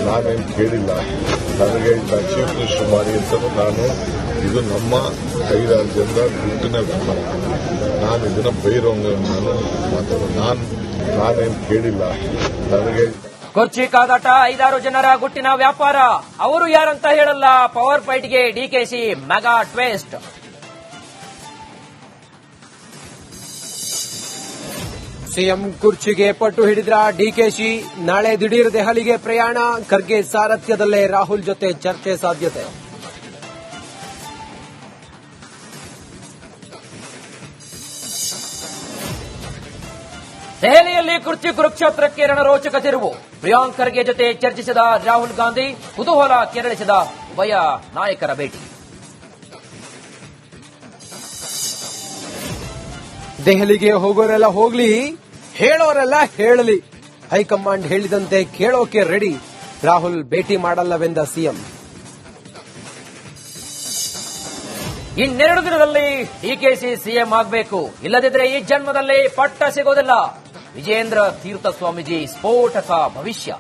ನಾನೇನು ಕೇಳಿಲ್ಲ. ನನಗೆ ಚೀಫ್ ಮಿನಿಸ್ಟರ್ ಮಾಡಿ ಅಂತಲೂ ನಾನು ಇದು ನಮ್ಮ 5-6 ಜನರ ದುಡ್ಡಿನ ವ್ಯಾಪಾರ. ನಾನು ಇದನ್ನ ಬೈರೋಂಗ ನಾನು ನಾನೇನು ಕೇಳಿಲ್ಲ. ನನಗೆ ಕುರ್ಚಿ ಕಾದಾಟ 5-6 ಜನರ ಗುಟ್ಟಿನ ವ್ಯಾಪಾರ. ಅವರು ಯಾರಂತ ಹೇಳಲ್ಲ. ಪವರ್ ಫೈಟ್ಗೆ ಡಿಕೆಶಿ ಮೆಗಾ ಟ್ವಿಸ್ಟ್. ಸಿಎಂ ಕುರ್ಚಿಗೆ ಪಟ್ಟು ಹಿಡಿದ್ರ ಡಿಕೆಶಿ. ನಾಳೆ ದಿಢೀರ್ ದೆಹಲಿಗೆ ಪ್ರಯಾಣ. ಖರ್ಗೆ ಸಾರಥ್ಯದಲ್ಲೇ ರಾಹುಲ್ ಜೊತೆ ಚರ್ಚೆ ಸಾಧ್ಯತೆ. ದೆಹಲಿಯಲ್ಲಿ ಕುರ್ಚಿ ಕುರುಕ್ಷೇತ್ರಕ್ಕೆ ರಣರೋಚಕ ತಿರುವು. ಪ್ರಿಯಾಂಕ್ ಖರ್ಗೆ ಜೊತೆ ಚರ್ಚಿಸಿದ ರಾಹುಲ್ ಗಾಂಧಿ. ಕುತೂಹಲ ಕೆರಳಿಸಿದ ಉಭಯ ನಾಯಕರ ಭೇಟಿ. ದೆಹಲಿಗೆ ಹೋಗೋರೆಲ್ಲ ಹೋಗ್ಲಿ, ಹೇಳೋರೆಲ್ಲ ಹೇಳಲಿ. ಹೈಕಮಾಂಡ್ ಹೇಳಿದಂತೆ ಕೇಳೋಕೆ ರೆಡಿ. ರಾಹುಲ್ ಭೇಟಿ ಮಾಡಲ್ಲವೆಂದ ಸಿಎಂ. ಇನ್ನೆರಡು ದಿನದಲ್ಲಿ ಡಿಕೆಶಿ ಸಿಎಂ ಆಗಬೇಕು. ಇಲ್ಲದಿದ್ರೆ ಈ ಜನ್ಮದಲ್ಲಿ ಪಟ್ಟ ಸಿಗೋದಿಲ್ಲ. ವಿಜೇಂದ್ರ ತೀರ್ಥ ಸ್ವಾಮೀಜಿ ಸ್ಫೋಟಕ ಭವಿಷ್ಯ.